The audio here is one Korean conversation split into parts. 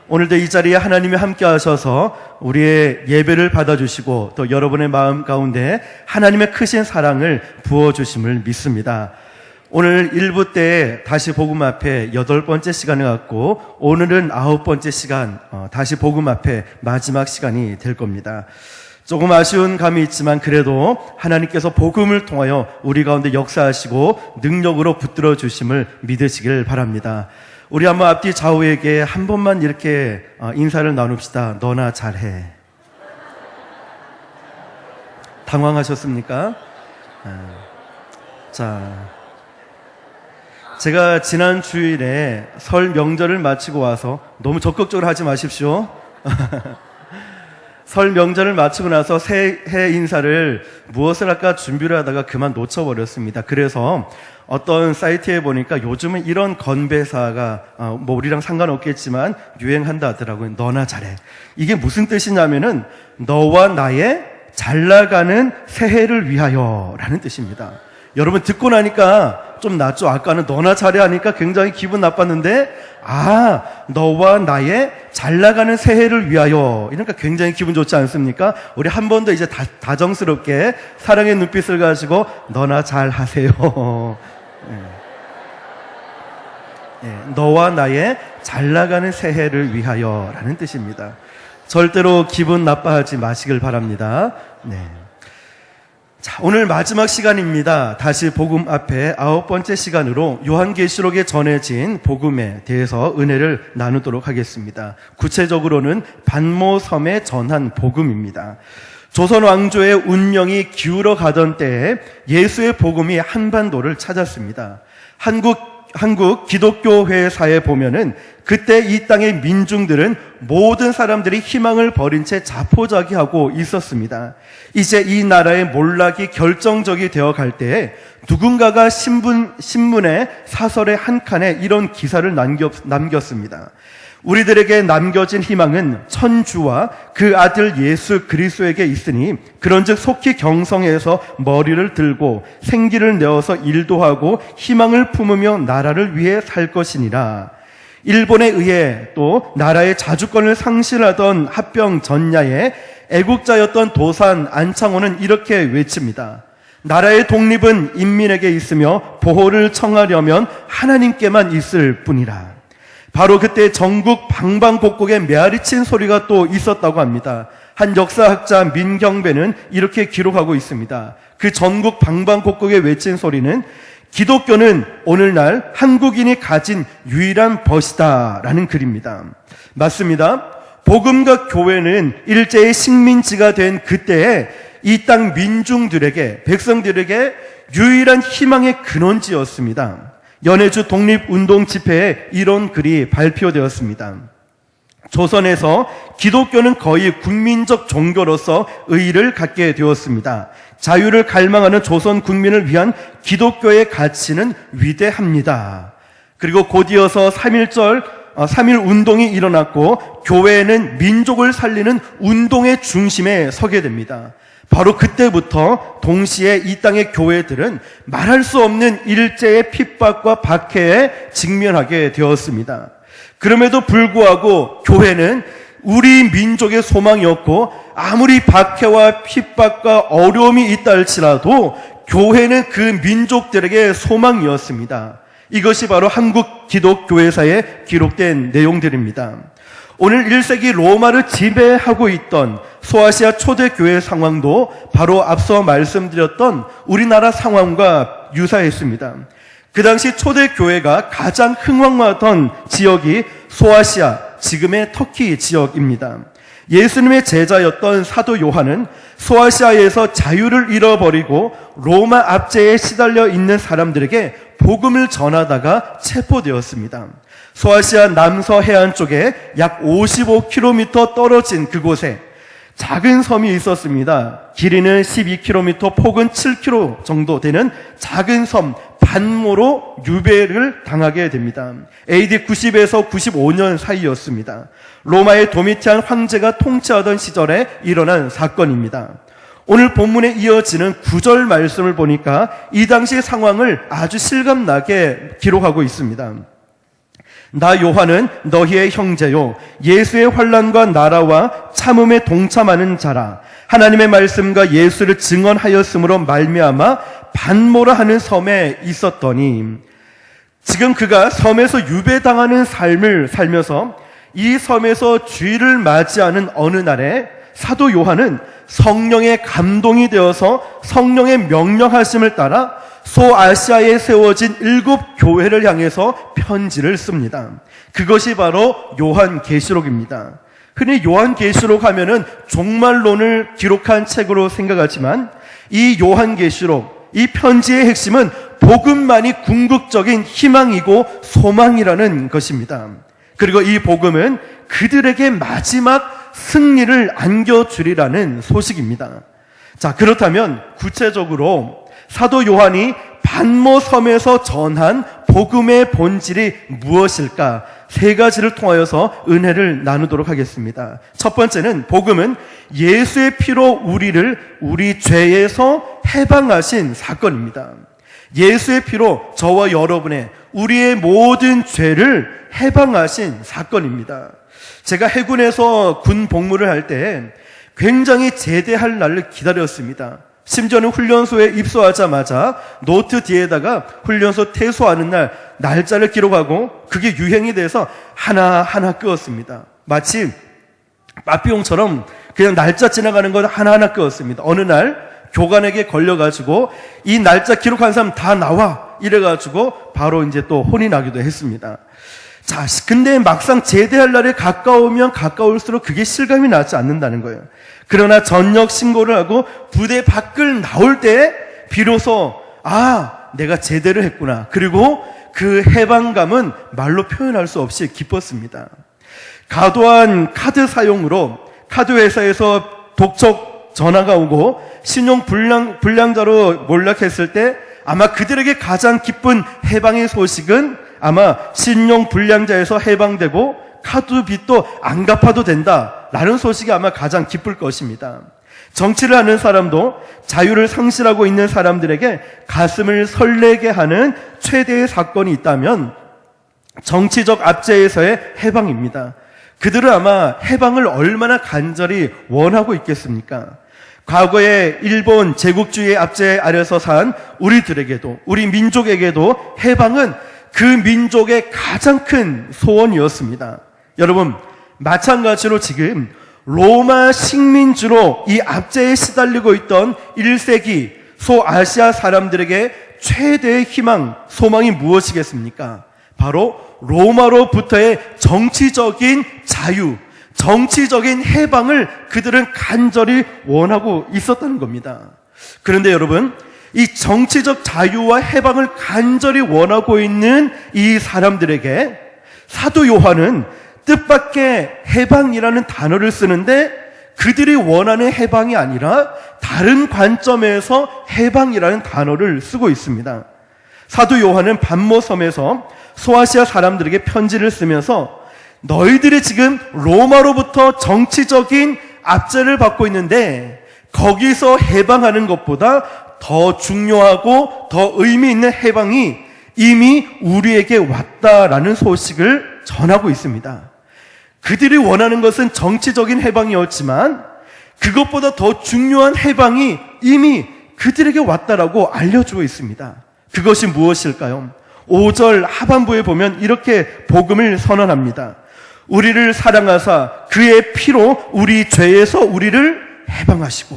오늘도 이 자리에 하나님이 함께 하셔서 우리의 예배를 받아주시고 또 여러분의 마음 가운데 하나님의 크신 사랑을 부어주심을 믿습니다. 오늘 1부 때 다시 복음 앞에 8번째 시간을 갖고 오늘은 9번째 시간 다시 복음 앞에 마지막 시간이 될 겁니다. 조금 아쉬운 감이 있지만 그래도 하나님께서 복음을 통하여 우리 가운데 역사하시고 능력으로 붙들어 주심을 믿으시길 바랍니다. 우리 한번 앞뒤 좌우에게 한 번만 이렇게 인사를 나눕시다. 너나 잘해. 당황하셨습니까? 자, 제가 지난 주일에 설 명절을 마치고 와서 너무 적극적으로 하지 마십시오. 설 명절을 마치고 나서 새해 인사를 무엇을 할까 준비를 하다가 그만 놓쳐버렸습니다. 그래서 어떤 사이트에 보니까 요즘은 이런 건배사가 뭐 우리랑 상관없겠지만 유행한다 하더라고요. 너나 잘해. 이게 무슨 뜻이냐면은 너와 나의 잘 나가는 새해를 위하여 라는 뜻입니다. 여러분 듣고 나니까 좀 낫죠? 아까는 너나 잘해 하니까 굉장히 기분 나빴는데 너와 나의 잘 나가는 새해를 위하여 이러니까 굉장히 기분 좋지 않습니까? 우리 한 번 더 이제 다정스럽게 사랑의 눈빛을 가지고 너나 잘 하세요. 너와 나의 잘 나가는 새해를 위하여 라는 뜻입니다. 절대로 기분 나빠하지 마시길 바랍니다. 자, 오늘 마지막 시간입니다. 다시 복음 앞에 9번째 시간으로 요한계시록에 전해진 복음에 대해서 은혜를 나누도록 하겠습니다. 구체적으로는 반모섬에 전한 복음입니다. 조선 왕조의 운명이 기울어 가던 때에 예수의 복음이 한반도를 찾았습니다. 한국 기독교회사에 보면은 그때 이 땅의 민중들은 모든 사람들이 희망을 버린 채 자포자기하고 있었습니다. 이제 이 나라의 몰락이 결정적이 되어 갈 때에 누군가가 신문의 사설의 한 칸에 이런 기사를 남겼습니다. 우리들에게 남겨진 희망은 천주와 그 아들 예수 그리스도에게 있으니 그런즉 속히 경성에서 머리를 들고 생기를 내어서 일도 하고 희망을 품으며 나라를 위해 살 것이니라. 일본에 의해 또 나라의 자주권을 상실하던 합병 전야에 애국자였던 도산 안창호는 이렇게 외칩니다. 나라의 독립은 인민에게 있으며 보호를 청하려면 하나님께만 있을 뿐이라. 바로 그때 전국 방방곡곡에 메아리친 소리가 또 있었다고 합니다. 한 역사학자 민경배는 이렇게 기록하고 있습니다. 그 전국 방방곡곡에 외친 소리는 기독교는 오늘날 한국인이 가진 유일한 벗이다 라는 글입니다. 맞습니다. 복음과 교회는 일제의 식민지가 된 그때에 이 땅 민중들에게, 백성들에게 유일한 희망의 근원지였습니다. 연해주 독립운동 집회에 이런 글이 발표되었습니다. 조선에서 기독교는 거의 국민적 종교로서 의의를 갖게 되었습니다. 자유를 갈망하는 조선 국민을 위한 기독교의 가치는 위대합니다. 그리고 곧이어서 3.1 운동이 일어났고 교회는 민족을 살리는 운동의 중심에 서게 됩니다. 바로 그때부터 동시에 이 땅의 교회들은 말할 수 없는 일제의 핍박과 박해에 직면하게 되었습니다. 그럼에도 불구하고 교회는 우리 민족의 소망이었고 아무리 박해와 핍박과 어려움이 있다 할지라도 교회는 그 민족들에게 소망이었습니다. 이것이 바로 한국 기독교회사에 기록된 내용들입니다. 오늘 1세기 로마를 지배하고 있던 소아시아 초대교회 상황도 바로 앞서 말씀드렸던 우리나라 상황과 유사했습니다. 그 당시 초대교회가 가장 흥왕하던 지역이 소아시아, 지금의 터키 지역입니다. 예수님의 제자였던 사도 요한은 소아시아에서 자유를 잃어버리고 로마 압제에 시달려 있는 사람들에게 복음을 전하다가 체포되었습니다. 소아시아 남서 해안 쪽에 약 55km 떨어진 그곳에 작은 섬이 있었습니다. 길이는 12km, 폭은 7km 정도 되는 작은 섬 반모로 유배를 당하게 됩니다. AD 90에서 95년 사이였습니다. 로마의 도미티안 황제가 통치하던 시절에 일어난 사건입니다. 오늘 본문에 이어지는 9절 말씀을 보니까 이 당시 상황을 아주 실감나게 기록하고 있습니다. 나 요한은 너희의 형제요 예수의 환난과 나라와 참음에 동참하는 자라. 하나님의 말씀과 예수를 증언하였으므로 말미암아 반모라 하는 섬에 있었더니, 지금 그가 섬에서 유배당하는 삶을 살면서 이 섬에서 주일을 맞이하는 어느 날에 사도 요한은 성령의 감동이 되어서 성령의 명령하심을 따라 소아시아에 세워진 7 교회를 향해서 편지를 씁니다. 그것이 바로 요한계시록입니다. 흔히 요한계시록 하면은 종말론을 기록한 책으로 생각하지만 이 요한계시록, 이 편지의 핵심은 복음만이 궁극적인 희망이고 소망이라는 것입니다. 그리고 이 복음은 그들에게 마지막 승리를 안겨주리라는 소식입니다. 자, 그렇다면 구체적으로 사도 요한이 반모 섬에서 전한 복음의 본질이 무엇일까? 3가지를 통하여서 은혜를 나누도록 하겠습니다. 첫 번째는, 복음은 예수의 피로 우리를 우리 죄에서 해방하신 사건입니다. 예수의 피로 저와 여러분의 우리의 모든 죄를 해방하신 사건입니다. 제가 해군에서 군 복무를 할 때 굉장히 제대할 날을 기다렸습니다. 심지어는 훈련소에 입소하자마자 노트 뒤에다가 훈련소 퇴소하는 날 날짜를 기록하고 그게 유행이 돼서 하나하나 끄었습니다. 마치 빠삐용처럼 그냥 날짜 지나가는 걸 하나하나 끄었습니다. 어느 날 교관에게 걸려가지고 이 날짜 기록한 사람 다 나와 이래가지고 바로 이제 또 혼이 나기도 했습니다. 자, 근데 막상 제대할 날에 가까우면 가까울수록 그게 실감이 나지 않는다는 거예요. 그러나 전역 신고를 하고 부대 밖을 나올 때 비로소 내가 제대를 했구나. 그리고 그 해방감은 말로 표현할 수 없이 기뻤습니다. 과도한 카드 사용으로 카드 회사에서 독촉 전화가 오고 신용 불량자로 몰락했을 때 아마 그들에게 가장 기쁜 해방의 소식은 아마 신용 불량자에서 해방되고 카드 빚도 안 갚아도 된다라는 소식이 아마 가장 기쁠 것입니다. 정치를 하는 사람도 자유를 상실하고 있는 사람들에게 가슴을 설레게 하는 최대의 사건이 있다면 정치적 압제에서의 해방입니다. 그들은 아마 해방을 얼마나 간절히 원하고 있겠습니까? 과거에 일본 제국주의의 압제 아래서 산 우리들에게도, 우리 민족에게도 해방은 그 민족의 가장 큰 소원이었습니다. 여러분, 마찬가지로 지금 로마 식민지로 이 압제에 시달리고 있던 1세기 소아시아 사람들에게 최대의 희망, 소망이 무엇이겠습니까? 바로 로마로부터의 정치적인 자유, 정치적인 해방을 그들은 간절히 원하고 있었다는 겁니다. 그런데 여러분, 이 정치적 자유와 해방을 간절히 원하고 있는 이 사람들에게 사도 요한은 뜻밖의 해방이라는 단어를 쓰는데 그들이 원하는 해방이 아니라 다른 관점에서 해방이라는 단어를 쓰고 있습니다. 사도 요한은 반모섬에서 소아시아 사람들에게 편지를 쓰면서 너희들이 지금 로마로부터 정치적인 압제를 받고 있는데 거기서 해방하는 것보다 더 중요하고 더 의미 있는 해방이 이미 우리에게 왔다라는 소식을 전하고 있습니다. 그들이 원하는 것은 정치적인 해방이었지만 그것보다 더 중요한 해방이 이미 그들에게 왔다라고 알려주고 있습니다. 그것이 무엇일까요? 5절 하반부에 보면 이렇게 복음을 선언합니다. 우리를 사랑하사 그의 피로 우리 죄에서 우리를 해방하시고,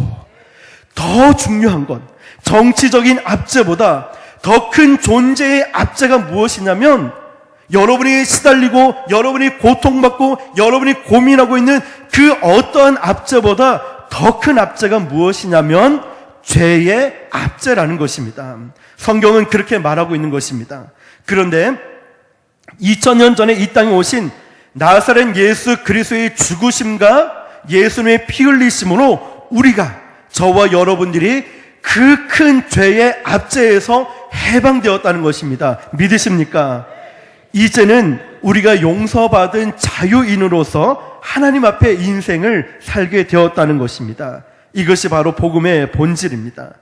더 중요한 건 정치적인 압제보다 더 큰 존재의 압제가 무엇이냐면 여러분이 시달리고 여러분이 고통받고 여러분이 고민하고 있는 그 어떠한 압제보다 더 큰 압제가 무엇이냐면 죄의 압제라는 것입니다. 성경은 그렇게 말하고 있는 것입니다. 그런데 2000년 전에 이 땅에 오신 나사렛 예수 그리스도의 죽으심과 예수님의 피 흘리심으로 우리가, 저와 여러분들이 그 큰 죄의 압제에서 해방되었다는 것입니다. 믿으십니까? 이제는 우리가 용서받은 자유인으로서 하나님 앞에 인생을 살게 되었다는 것입니다. 이것이 바로 복음의 본질입니다.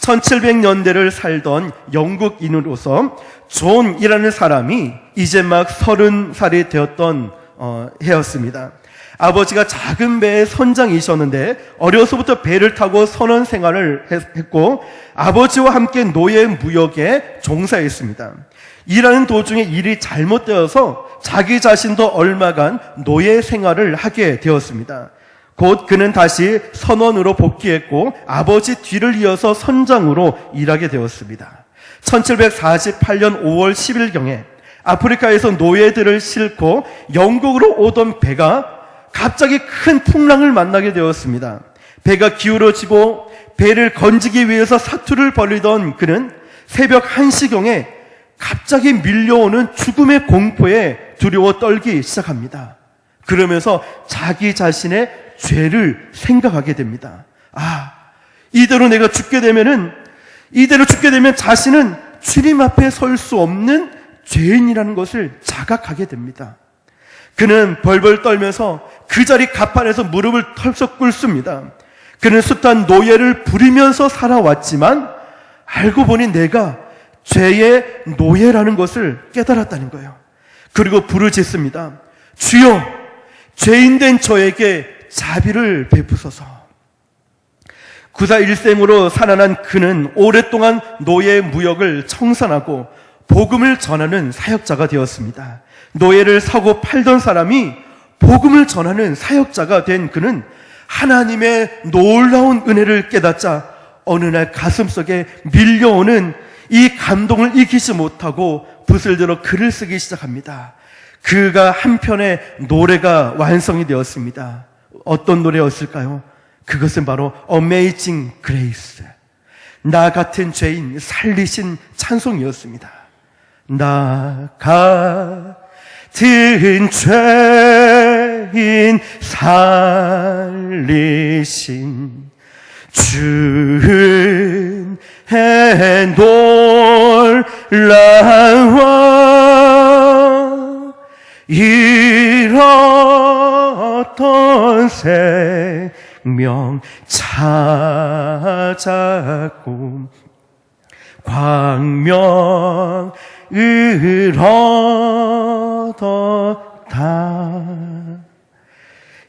1700년대를 살던 영국인으로서 존이라는 사람이 이제 막 30살이 되었던 해였습니다. 아버지가 작은 배의 선장이셨는데 어려서부터 배를 타고 선원 생활을 했고 아버지와 함께 노예 무역에 종사했습니다. 일하는 도중에 일이 잘못되어서 자기 자신도 얼마간 노예 생활을 하게 되었습니다. 곧 그는 다시 선원으로 복귀했고 아버지 뒤를 이어서 선장으로 일하게 되었습니다. 1748년 5월 10일경에 아프리카에서 노예들을 싣고 영국으로 오던 배가 갑자기 큰 풍랑을 만나게 되었습니다. 배가 기울어지고 배를 건지기 위해서 사투를 벌이던 그는 새벽 1시경에 갑자기 밀려오는 죽음의 공포에 두려워 떨기 시작합니다. 그러면서 자기 자신의 죄를 생각하게 됩니다. 이대로 죽게 되면 자신은 주님 앞에 설 수 없는 죄인이라는 것을 자각하게 됩니다. 그는 벌벌 떨면서 그 자리 갑판에서 무릎을 털썩 꿇습니다. 그는 숱한 노예를 부리면서 살아왔지만 알고 보니 내가 죄의 노예라는 것을 깨달았다는 거예요. 그리고 부르짖습니다. 주여, 죄인된 저에게 자비를 베푸소서. 구사 일생으로 살아난 그는 오랫동안 노예 무역을 청산하고 복음을 전하는 사역자가 되었습니다. 노예를 사고 팔던 사람이 복음을 전하는 사역자가 된 그는 하나님의 놀라운 은혜를 깨닫자 어느 날 가슴속에 밀려오는 이 감동을 이기지 못하고 붓을 들어 글을 쓰기 시작합니다. 그가 한 편의 노래가 완성이 되었습니다. 어떤 노래였을까요? 그것은 바로 Amazing Grace, 나 같은 죄인 살리신 찬송이었습니다. 나 같은 죄인 살리신 주의 놀라워 잃었던 생명 찾았고 광명을 얻었다.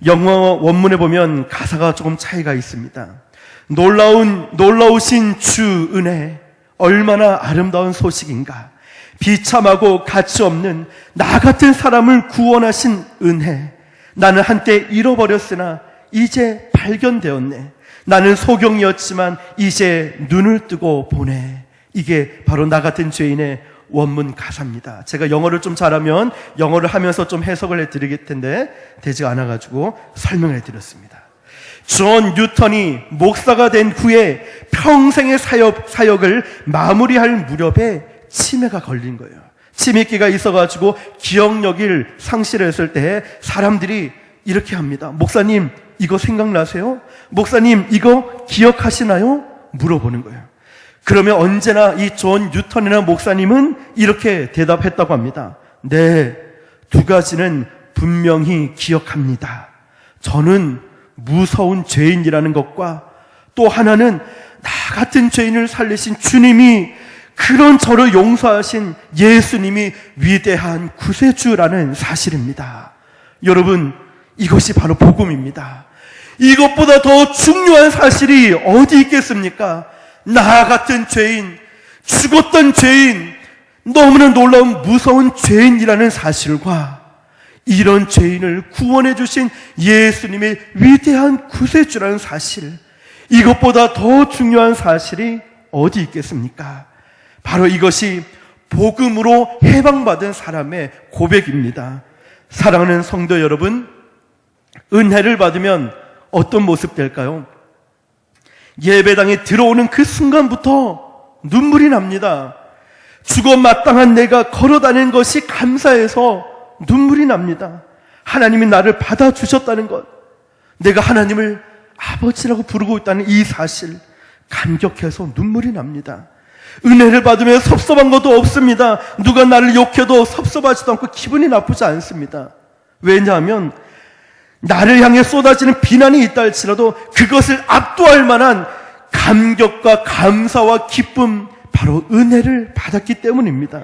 영어 원문에 보면 가사가 조금 차이가 있습니다. 놀라우신 주 은혜, 얼마나 아름다운 소식인가. 비참하고 가치 없는 나 같은 사람을 구원하신 은혜. 나는 한때 잃어버렸으나 이제 발견되었네. 나는 소경이었지만 이제 눈을 뜨고 보네. 이게 바로 나 같은 죄인의 원문 가사입니다. 제가 영어를 좀 잘하면 영어를 하면서 좀 해석을 해드릴 텐데 되지 않아가지고 설명을 해드렸습니다. 존 뉴턴이 목사가 된 후에 평생의 사역을 마무리할 무렵에 치매가 걸린 거예요. 치매기가 있어가지고 기억력을 상실했을 때 사람들이 이렇게 합니다. 목사님, 이거 생각나세요? 목사님, 이거 기억하시나요? 물어보는 거예요. 그러면 언제나 이 존 뉴턴이나 목사님은 이렇게 대답했다고 합니다. 네, 두 가지는 분명히 기억합니다. 저는 무서운 죄인이라는 것과 또 하나는 나 같은 죄인을 살리신 주님이, 그런 저를 용서하신 예수님이 위대한 구세주라는 사실입니다. 여러분, 이것이 바로 복음입니다. 이것보다 더 중요한 사실이 어디 있겠습니까? 나 같은 죄인, 죽었던 죄인, 너무나 놀라운 무서운 죄인이라는 사실과 이런 죄인을 구원해 주신 예수님의 위대한 구세주라는 사실, 이것보다 더 중요한 사실이 어디 있겠습니까? 바로 이것이 복음으로 해방받은 사람의 고백입니다. 사랑하는 성도 여러분, 은혜를 받으면 어떤 모습 될까요? 예배당에 들어오는 그 순간부터 눈물이 납니다. 죽어 마땅한 내가 걸어다니는 것이 감사해서 눈물이 납니다. 하나님이 나를 받아주셨다는 것, 내가 하나님을 아버지라고 부르고 있다는 이 사실, 감격해서 눈물이 납니다. 은혜를 받으면 섭섭한 것도 없습니다. 누가 나를 욕해도 섭섭하지도 않고 기분이 나쁘지 않습니다. 왜냐하면 나를 향해 쏟아지는 비난이 있다 할지라도 그것을 압도할 만한 감격과 감사와 기쁨, 바로 은혜를 받았기 때문입니다.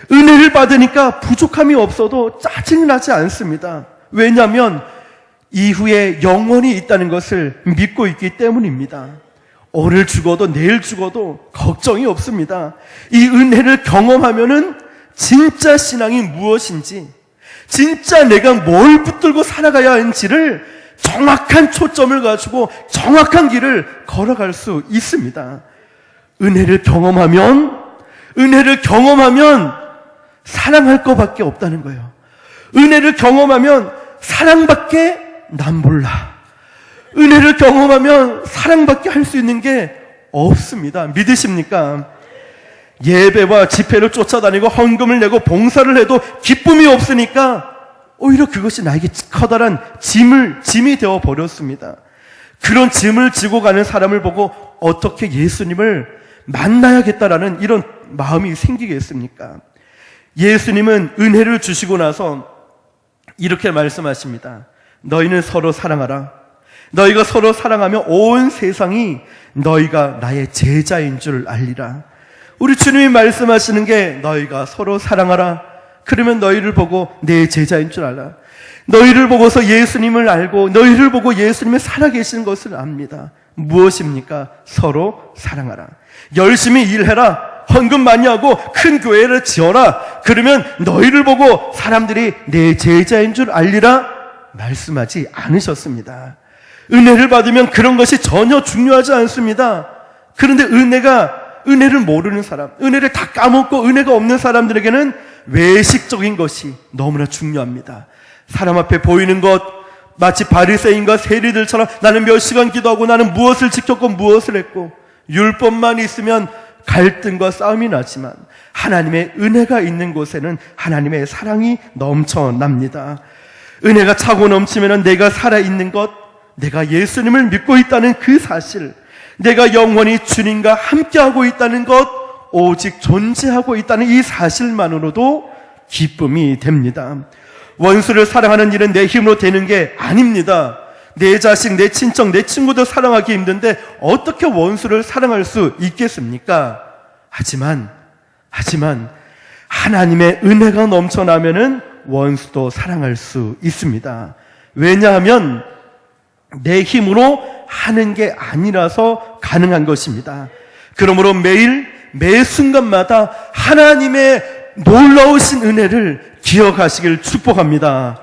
은혜를 받으니까 부족함이 없어도 짜증이 나지 않습니다. 왜냐하면 이후에 영원히 있다는 것을 믿고 있기 때문입니다. 오늘 죽어도 내일 죽어도 걱정이 없습니다. 이 은혜를 경험하면은 진짜 신앙이 무엇인지, 진짜 내가 뭘 붙들고 살아가야 하는지를 정확한 초점을 가지고 정확한 길을 걸어갈 수 있습니다. 은혜를 경험하면 사랑할 것밖에 없다는 거예요. 은혜를 경험하면 사랑밖에 난 몰라. 은혜를 경험하면 사랑밖에 할 수 있는 게 없습니다. 믿으십니까? 예배와 집회를 쫓아다니고 헌금을 내고 봉사를 해도 기쁨이 없으니까 오히려 그것이 나에게 커다란 짐이 되어 버렸습니다. 그런 짐을 지고 가는 사람을 보고 어떻게 예수님을 만나야겠다라는 이런 마음이 생기겠습니까? 예수님은 은혜를 주시고 나서 이렇게 말씀하십니다. 너희는 서로 사랑하라. 너희가 서로 사랑하면 온 세상이 너희가 나의 제자인 줄 알리라. 우리 주님이 말씀하시는 게 너희가 서로 사랑하라. 그러면 너희를 보고 내 제자인 줄 알아. 너희를 보고서 예수님을 알고 너희를 보고 예수님이 살아계시는 것을 압니다. 무엇입니까? 서로 사랑하라. 열심히 일해라. 헌금 많이 하고 큰 교회를 지어라. 그러면 너희를 보고 사람들이 내 제자인 줄 알리라 말씀하지 않으셨습니다. 은혜를 받으면 그런 것이 전혀 중요하지 않습니다. 그런데 은혜를 모르는 사람, 은혜를 다 까먹고 은혜가 없는 사람들에게는 외식적인 것이 너무나 중요합니다. 사람 앞에 보이는 것, 마치 바리새인과 세리들처럼 나는 몇 시간 기도하고 나는 무엇을 지켰고 무엇을 했고, 율법만 있으면 갈등과 싸움이 나지만 하나님의 은혜가 있는 곳에는 하나님의 사랑이 넘쳐납니다. 은혜가 차고 넘치면 내가 살아있는 것, 내가 예수님을 믿고 있다는 그 사실, 내가 영원히 주님과 함께하고 있다는 것, 오직 존재하고 있다는 이 사실만으로도 기쁨이 됩니다. 원수를 사랑하는 일은 내 힘으로 되는 게 아닙니다. 내 자식, 내 친척, 내 친구도 사랑하기 힘든데 어떻게 원수를 사랑할 수 있겠습니까? 하지만 하나님의 은혜가 넘쳐나면은 원수도 사랑할 수 있습니다. 왜냐하면 내 힘으로 하는 게 아니라서 가능한 것입니다. 그러므로 매 순간마다 하나님의 놀라우신 은혜를 기억하시길 축복합니다.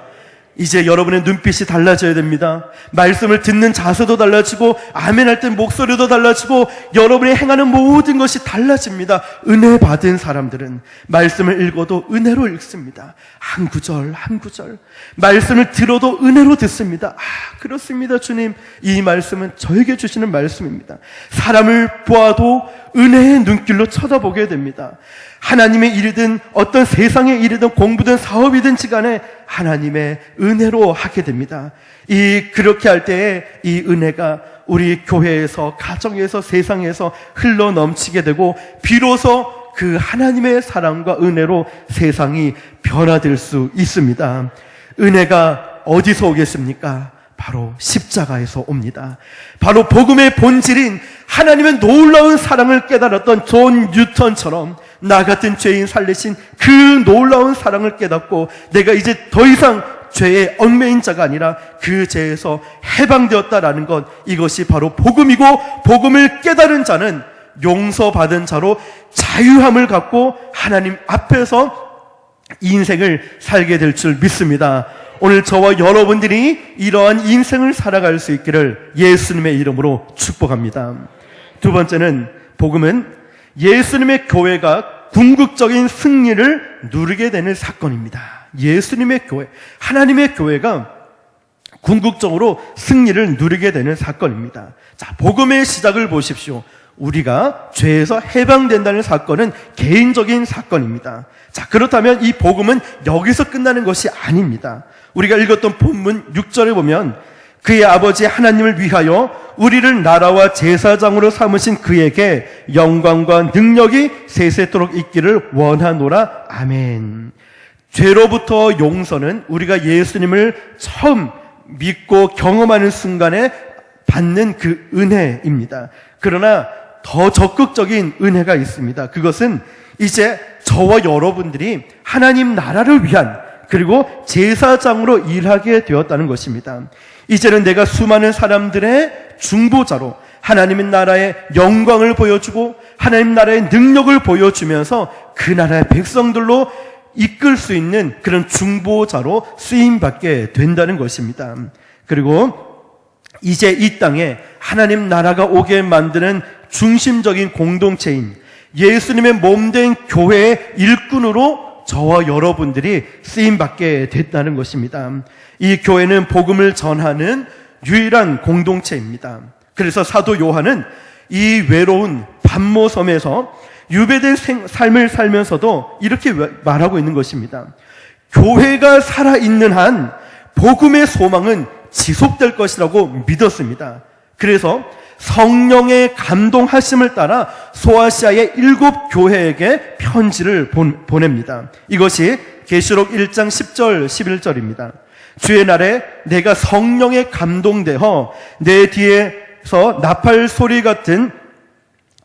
이제 여러분의 눈빛이 달라져야 됩니다. 말씀을 듣는 자세도 달라지고 아멘할 때 목소리도 달라지고 여러분이 행하는 모든 것이 달라집니다. 은혜 받은 사람들은 말씀을 읽어도 은혜로 읽습니다. 한 구절 한 구절 말씀을 들어도 은혜로 듣습니다. 그렇습니다. 주님, 이 말씀은 저에게 주시는 말씀입니다. 사람을 보아도 은혜의 눈길로 쳐다보게 됩니다. 하나님의 일이든 어떤 세상의 일이든 공부든 사업이든지 간에 하나님의 은혜로 하게 됩니다. 그렇게 할 때에 이 은혜가 우리 교회에서, 가정에서, 세상에서 흘러 넘치게 되고 비로소 그 하나님의 사랑과 은혜로 세상이 변화될 수 있습니다. 은혜가 어디서 오겠습니까? 바로 십자가에서 옵니다. 바로 복음의 본질인 하나님의 놀라운 사랑을 깨달았던 존 뉴턴처럼 나 같은 죄인 살리신 그 놀라운 사랑을 깨닫고 내가 이제 더 이상 죄의 얽매인 자가 아니라 그 죄에서 해방되었다라는 것, 이것이 바로 복음이고, 복음을 깨달은 자는 용서받은 자로 자유함을 갖고 하나님 앞에서 인생을 살게 될 줄 믿습니다. 오늘 저와 여러분들이 이러한 인생을 살아갈 수 있기를 예수님의 이름으로 축복합니다. 두 번째는, 복음은 예수님의 교회가 궁극적인 승리를 누리게 되는 사건입니다. 예수님의 교회, 하나님의 교회가 궁극적으로 승리를 누리게 되는 사건입니다. 자, 복음의 시작을 보십시오. 우리가 죄에서 해방된다는 사건은 개인적인 사건입니다. 자, 그렇다면 이 복음은 여기서 끝나는 것이 아닙니다. 우리가 읽었던 본문 6절에 보면 그의 아버지 하나님을 위하여 우리를 나라와 제사장으로 삼으신 그에게 영광과 능력이 세세토록 있기를 원하노라. 아멘. 죄로부터 용서는 우리가 예수님을 처음 믿고 경험하는 순간에 받는 그 은혜입니다. 그러나 더 적극적인 은혜가 있습니다. 그것은 이제 저와 여러분들이 하나님 나라를 위한 그리고 제사장으로 일하게 되었다는 것입니다. 이제는 내가 수많은 사람들의 중보자로 하나님의 나라의 영광을 보여주고 하나님 나라의 능력을 보여주면서 그 나라의 백성들로 이끌 수 있는 그런 중보자로 쓰임받게 된다는 것입니다. 그리고 이제 이 땅에 하나님 나라가 오게 만드는 중심적인 공동체인 예수님의 몸된 교회의 일꾼으로 저와 여러분들이 쓰임받게 됐다는 것입니다. 이 교회는 복음을 전하는 유일한 공동체입니다. 그래서 사도 요한은 이 외로운 pat모섬에서 유배된 삶을 살면서도 이렇게 말하고 있는 것입니다. 교회가 살아있는 한 복음의 소망은 지속될 것이라고 믿었습니다. 그래서 성령의 감동하심을 따라 소아시아의 7교회에게 편지를 보냅니다. 이것이 계시록 1장 10절 11절입니다. 주의 날에 내가 성령에 감동되어 내 뒤에서 나팔 소리 같은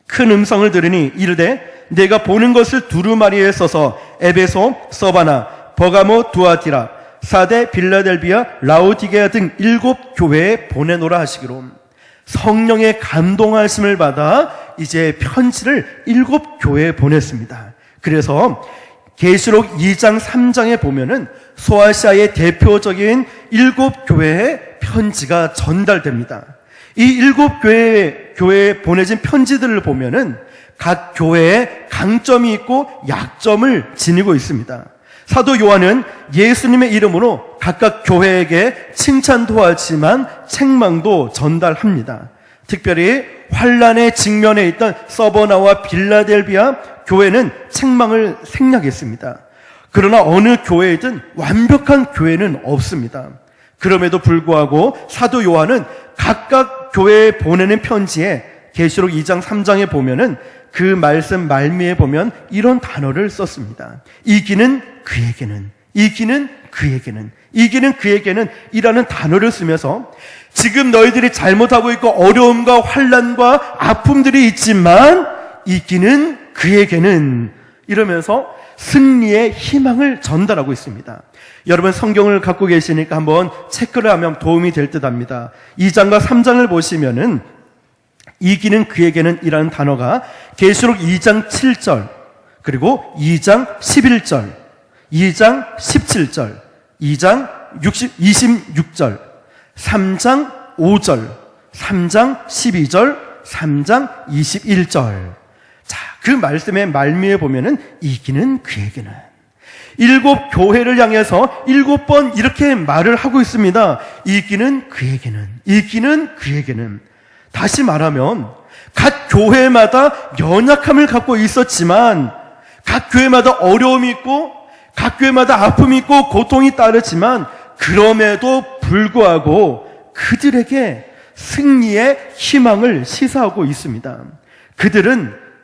큰 음성을 들으니 이르되 내가 보는 것을 두루마리에 써서 에베소, 서바나, 버가모, 두아티라, 사데, 빌라델비아, 라오디게아 등 7교회에 보내노라 하시기로 성령의 감동하심을 받아 이제 편지를 7교회에 보냈습니다. 그래서 계시록 2장 3장에 보면은 소아시아의 대표적인 7교회의 편지가 전달됩니다. 이 7교회에 보내진 편지들을 보면은 각 교회에 강점이 있고 약점을 지니고 있습니다. 사도 요한은 예수님의 이름으로 각각 교회에게 칭찬도 하지만 책망도 전달합니다. 특별히 환란의 직면에 있던 서버나와 빌라델비아 교회는 책망을 생략했습니다. 그러나 어느 교회이든 완벽한 교회는 없습니다. 그럼에도 불구하고 사도 요한은 각각 교회에 보내는 편지에 계시록 2장 3장에 보면은 그 말씀 말미에 보면 이런 단어를 썼습니다. 이기는 그에게는, 이기는 그에게는, 이기는 그에게는 이라는 단어를 쓰면서 지금 너희들이 잘못하고 있고 어려움과 환난과 아픔들이 있지만 이기는 그에게는 이러면서 승리의 희망을 전달하고 있습니다. 여러분 성경을 갖고 계시니까 한번 체크를 하면 도움이 될 듯 합니다. 2장과 3장을 보시면은 이기는 그에게는 이라는 단어가 계시록 2장 7절 그리고 2장 11절 2장 17절 2장 26절 3장 5절 3장 12절 3장 21절 자, 그 말씀의 말미에 보면은 이기는 그에게는 7교회를 향해서 7번 이렇게 말을 하고 있습니다. 이기는 그에게는, 이기는 그에게는. 다시 말하면 각 교회마다 연약함을 갖고 있었지만 각 교회마다 어려움이 있고 각 교회마다 아픔이 있고 고통이 따르지만 그럼에도 불구하고 그들에게 승리의 희망을 시사하고 있습니다.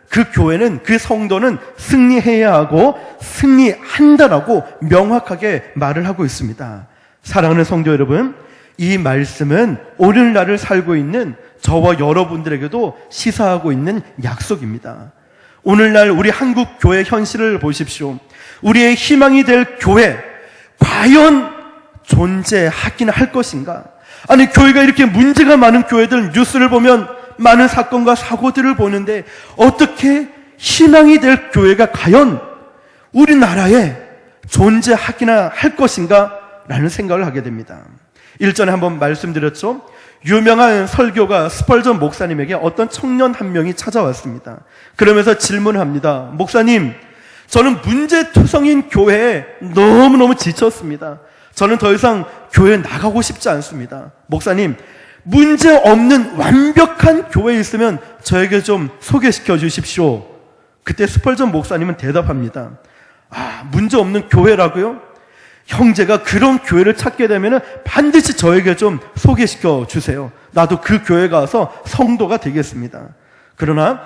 그 교회는, 그 성도는 승리해야 하고 승리한다라고 명확하게 말을 하고 있습니다. 사랑하는 성도 여러분, 이 말씀은 오늘날을 살고 있는 저와 여러분들에게도 시사하고 있는 약속입니다. 오늘날 우리 한국 교회 현실을 보십시오. 우리의 희망이 될 교회, 과연 존재하긴 할 것인가? 아니, 교회가 이렇게 문제가 많은 교회들 뉴스를 보면 많은 사건과 사고들을 보는데 어떻게 희망이 될 교회가 과연 우리나라에 존재하기나 할 것인가? 라는 생각을 하게 됩니다. 일전에 한번 말씀드렸죠. 유명한 설교가 스펄전 목사님에게 어떤 청년 한 명이 찾아왔습니다. 그러면서 질문합니다. 목사님, 저는 문제투성인 교회에 너무너무 지쳤습니다. 저는 더 이상 교회에 나가고 싶지 않습니다. 목사님, 문제 없는 완벽한 교회에 있으면 저에게 좀 소개시켜 주십시오. 그때 스펄전 목사님은 대답합니다. 문제 없는 교회라고요? 형제가 그런 교회를 찾게 되면 반드시 저에게 좀 소개시켜 주세요. 나도 그 교회 가서 성도가 되겠습니다. 그러나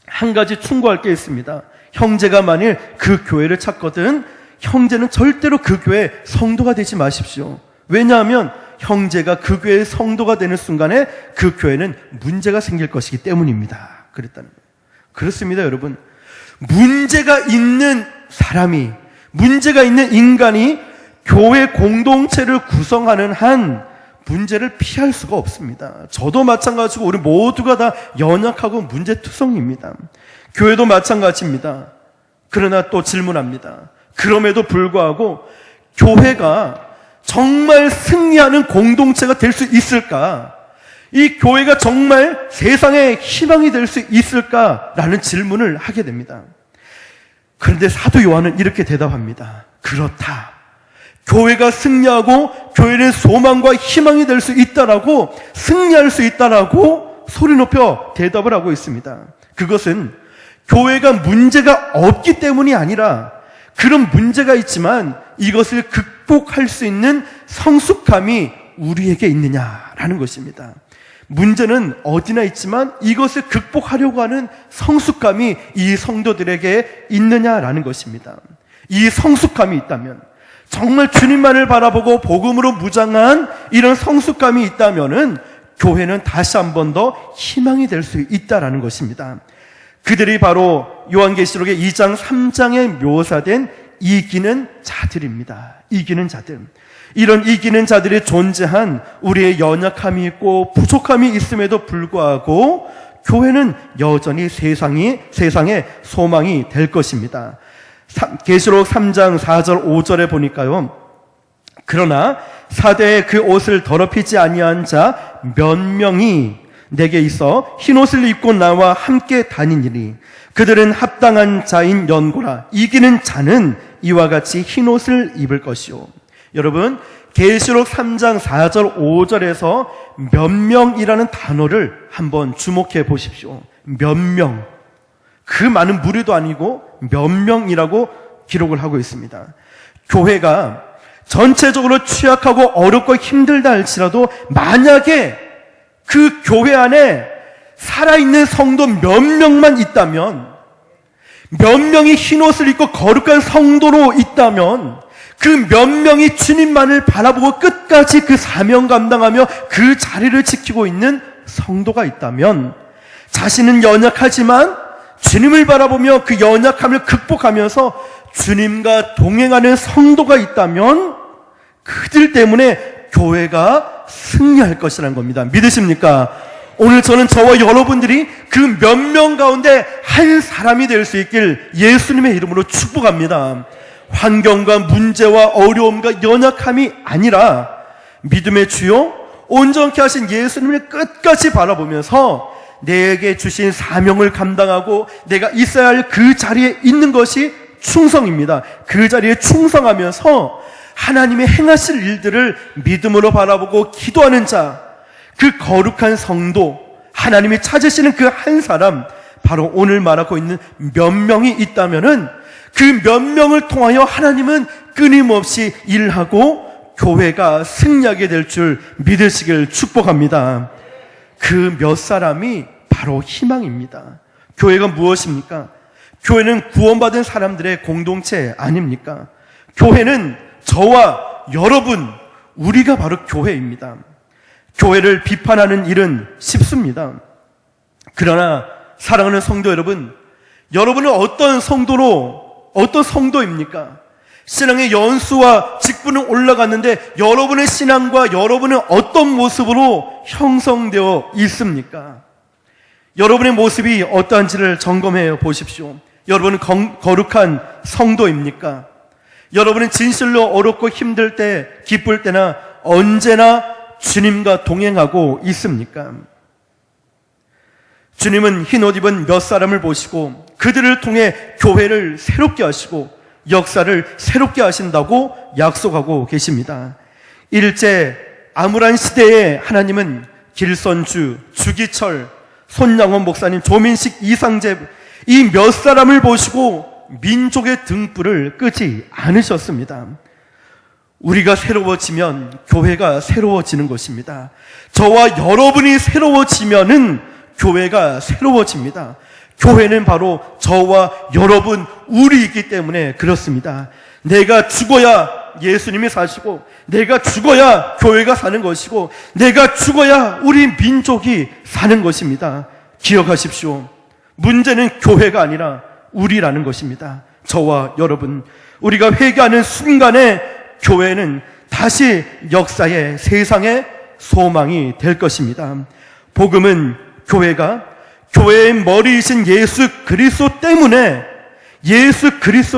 한 가지 충고할 게 있습니다. 형제가 만일 그 교회를 찾거든 형제는 절대로 그 교회 성도가 되지 마십시오. 왜냐하면 형제가 그 교회의 성도가 되는 순간에 그 교회는 문제가 생길 것이기 때문입니다. 그랬다는 거예요. 그렇습니다, 여러분. 문제가 있는 사람이, 문제가 있는 인간이 교회 공동체를 구성하는 한 문제를 피할 수가 없습니다. 저도 마찬가지고 우리 모두가 다 연약하고 문제투성입니다. 교회도 마찬가지입니다. 그러나 또 질문합니다. 그럼에도 불구하고 교회가 정말 승리하는 공동체가 될 수 있을까? 이 교회가 정말 세상의 희망이 될 수 있을까라는 질문을 하게 됩니다. 그런데 사도 요한은 이렇게 대답합니다. 그렇다. 교회가 승리하고 교회는 소망과 희망이 될 수 있다라고, 승리할 수 있다라고 소리 높여 대답을 하고 있습니다. 그것은 교회가 문제가 없기 때문이 아니라 그런 문제가 있지만 이것을 극복할 수 있는 성숙함이 우리에게 있느냐라는 것입니다. 문제는 어디나 있지만 이것을 극복하려고 하는 성숙감이 이 성도들에게 있느냐라는 것입니다. 이 성숙감이 있다면, 정말 주님만을 바라보고 복음으로 무장한 이런 성숙감이 있다면은 교회는 다시 한 번 더 희망이 될 수 있다라는 것입니다. 그들이 바로 요한계시록의 2장 3장에 묘사된 이기는 자들입니다. 이기는 자들. 이런 이기는 자들이 존재한 우리의 연약함이 있고 부족함이 있음에도 불구하고 교회는 여전히 세상의 소망이 될 것입니다. 계시록 3장 4절 5절에 보니까요. 그러나 사대에 그 옷을 더럽히지 아니한 자 몇 명이 내게 있어 흰옷을 입고 나와 함께 다니니리. 그들은 합당한 자인 연고라. 이기는 자는 이와 같이 흰옷을 입을 것이요. 여러분, 계시록 3장 4절 5절에서 몇 명이라는 단어를 한번 주목해 보십시오. 몇 명. 그 많은 무리도 아니고 몇 명이라고 기록을 하고 있습니다. 교회가 전체적으로 취약하고 어렵고 힘들다 할지라도 만약에 그 교회 안에 살아있는 성도 몇 명만 있다면, 몇 명이 흰옷을 입고 거룩한 성도로 있다면, 그 몇 명이 주님만을 바라보고 끝까지 그 사명 감당하며 그 자리를 지키고 있는 성도가 있다면, 자신은 연약하지만 주님을 바라보며 그 연약함을 극복하면서 주님과 동행하는 성도가 있다면 그들 때문에 교회가 승리할 것이라는 겁니다. 믿으십니까? 오늘 저는 저와 여러분들이 그 몇 명 가운데 한 사람이 될 수 있길 예수님의 이름으로 축복합니다. 환경과 문제와 어려움과 연약함이 아니라 믿음의 주요 온전케 하신 예수님을 끝까지 바라보면서 내게 주신 사명을 감당하고 내가 있어야 할 그 자리에 있는 것이 충성입니다. 그 자리에 충성하면서 하나님의 행하실 일들을 믿음으로 바라보고 기도하는 자, 그 거룩한 성도, 하나님이 찾으시는 그 한 사람, 바로 오늘 말하고 있는 몇 명이 있다면은 그 몇 명을 통하여 하나님은 끊임없이 일하고 교회가 승리하게 될 줄 믿으시길 축복합니다. 그 몇 사람이 바로 희망입니다. 교회가 무엇입니까? 교회는 구원받은 사람들의 공동체 아닙니까? 교회는 저와 여러분, 우리가 바로 교회입니다. 교회를 비판하는 일은 쉽습니다. 그러나 사랑하는 성도 여러분, 여러분은 어떤 성도입니까? 신앙의 연수와 직분은 올라갔는데 여러분의 신앙과 여러분은 어떤 모습으로 형성되어 있습니까? 여러분의 모습이 어떠한지를 점검해 보십시오. 여러분은 거룩한 성도입니까? 여러분은 진실로 어렵고 힘들 때, 기쁠 때나 언제나 주님과 동행하고 있습니까? 주님은 흰옷 입은 몇 사람을 보시고 그들을 통해 교회를 새롭게 하시고 역사를 새롭게 하신다고 약속하고 계십니다. 일제 암울한 시대에 하나님은 길선주, 주기철, 손양원 목사님, 조민식, 이상재 이 몇 사람을 보시고 민족의 등불을 끄지 않으셨습니다. 우리가 새로워지면 교회가 새로워지는 것입니다. 저와 여러분이 새로워지면은 교회가 새로워집니다. 교회는 바로 저와 여러분, 우리이기 때문에 그렇습니다. 내가 죽어야 예수님이 사시고, 내가 죽어야 교회가 사는 것이고, 내가 죽어야 우리 민족이 사는 것입니다. 기억하십시오. 문제는 교회가 아니라 우리라는 것입니다. 저와 여러분, 우리가 회개하는 순간에 교회는 다시 역사의 세상의 소망이 될 것입니다. 복음은 교회가 교회의 머리이신 예수 그리스도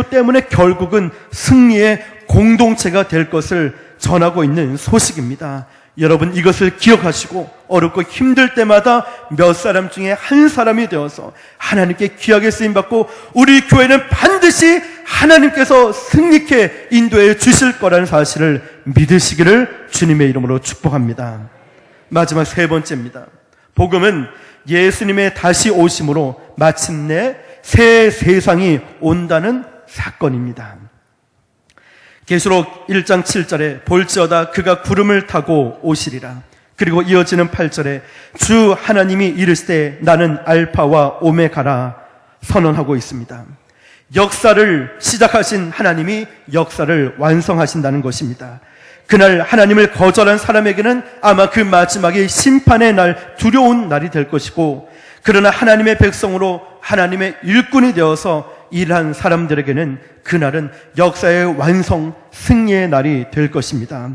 때문에 결국은 승리의 공동체가 될 것을 전하고 있는 소식입니다. 여러분, 이것을 기억하시고 어렵고 힘들 때마다 몇 사람 중에 한 사람이 되어서 하나님께 귀하게 쓰임받고, 우리 교회는 반드시 하나님께서 승리케 인도해 주실 거라는 사실을 믿으시기를 주님의 이름으로 축복합니다. 마지막 세 번째입니다. 복음은 예수님의 다시 오심으로 마침내 새 세상이 온다는 사건입니다. 계시록 1장 7절에 볼지어다 그가 구름을 타고 오시리라. 그리고 이어지는 8절에 주 하나님이 이르시되 나는 알파와 오메가라 선언하고 있습니다. 역사를 시작하신 하나님이 역사를 완성하신다는 것입니다. 그날 하나님을 거절한 사람에게는 아마 그 마지막에 심판의 날, 두려운 날이 될 것이고, 그러나 하나님의 백성으로 하나님의 일꾼이 되어서 일한 사람들에게는 그날은 역사의 완성, 승리의 날이 될 것입니다.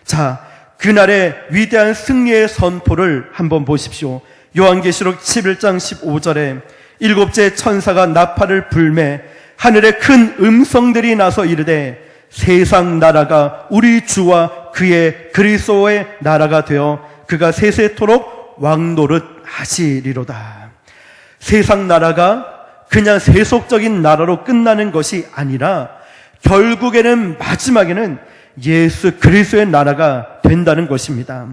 자, 그날의 위대한 승리의 선포를 한번 보십시오. 요한계시록 11장 15절에 일곱째 천사가 나팔을 불매 하늘에 큰 음성들이 나서 이르되 세상 나라가 우리 주와 그의 그리스도의 나라가 되어 그가 세세토록 왕노릇 하시리로다. 세상 나라가 그냥 세속적인 나라로 끝나는 것이 아니라 결국에는 마지막에는 예수 그리스도의 나라가 된다는 것입니다.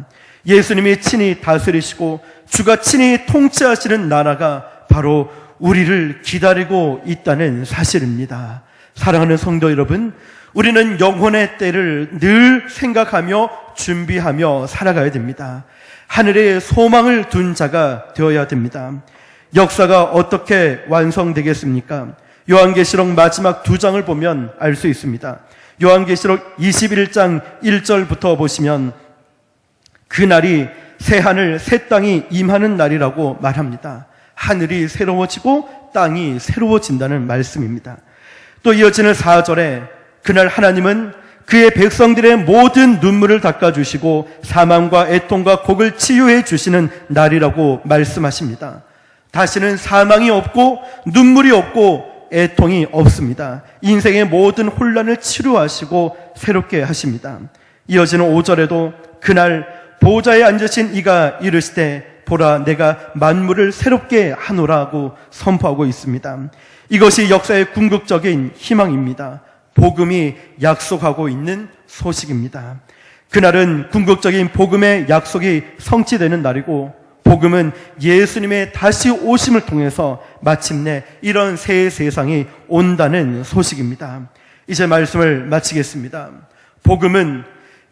예수님이 친히 다스리시고 주가 친히 통치하시는 나라가 바로 우리를 기다리고 있다는 사실입니다. 사랑하는 성도 여러분, 우리는 영혼의 때를 늘 생각하며 준비하며 살아가야 됩니다. 하늘에 소망을 둔 자가 되어야 됩니다. 역사가 어떻게 완성되겠습니까? 요한계시록 마지막 2장을 보면 알 수 있습니다. 요한계시록 21장 1절부터 보시면 그날이 새하늘 새 땅이 임하는 날이라고 말합니다. 하늘이 새로워지고 땅이 새로워진다는 말씀입니다. 또 이어지는 4절에 그날 하나님은 그의 백성들의 모든 눈물을 닦아주시고 사망과 애통과 곡을 치유해 주시는 날이라고 말씀하십니다. 다시는 사망이 없고 눈물이 없고 애통이 없습니다. 인생의 모든 혼란을 치료하시고 새롭게 하십니다. 이어지는 5절에도 그날 보좌에 앉으신 이가 이르시되 보라 내가 만물을 새롭게 하노라고 선포하고 있습니다. 이것이 역사의 궁극적인 희망입니다. 복음이 약속하고 있는 소식입니다. 그날은 궁극적인 복음의 약속이 성취되는 날이고, 복음은 예수님의 다시 오심을 통해서 마침내 이런 새 세상이 온다는 소식입니다. 이제 말씀을 마치겠습니다. 복음은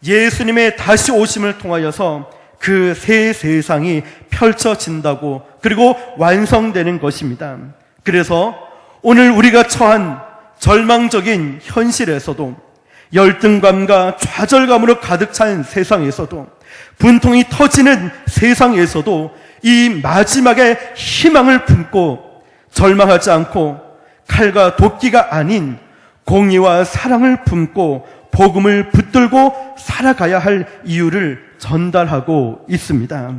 예수님의 다시 오심을 통하여서 그 새 세상이 펼쳐진다고, 그리고 완성되는 것입니다. 그래서 오늘 우리가 처한 절망적인 현실에서도, 열등감과 좌절감으로 가득 찬 세상에서도, 분통이 터지는 세상에서도 이 마지막에 희망을 품고 절망하지 않고 칼과 도끼가 아닌 공의와 사랑을 품고 복음을 붙들고 살아가야 할 이유를 전달하고 있습니다.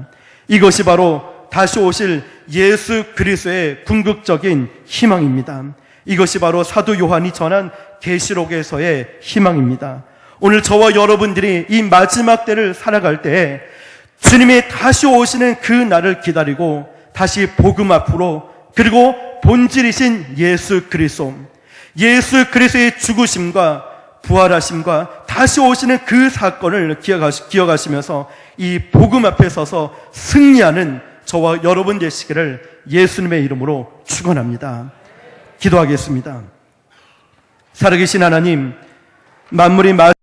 이것이 바로 다시 오실 예수 그리스도의 궁극적인 희망입니다. 이것이 바로 사도 요한이 전한 계시록에서의 희망입니다. 오늘 저와 여러분들이 이 마지막 때를 살아갈 때 주님이 다시 오시는 그 날을 기다리고 다시 복음 앞으로, 그리고 본질이신 예수 그리스도의 죽으심과 부활하심과 다시 오시는 그 사건을 기억하시면서 이 복음 앞에 서서 승리하는 저와 여러분 되시기를 예수님의 이름으로 축원합니다. 기도하겠습니다. 살아계신 하나님, 만물이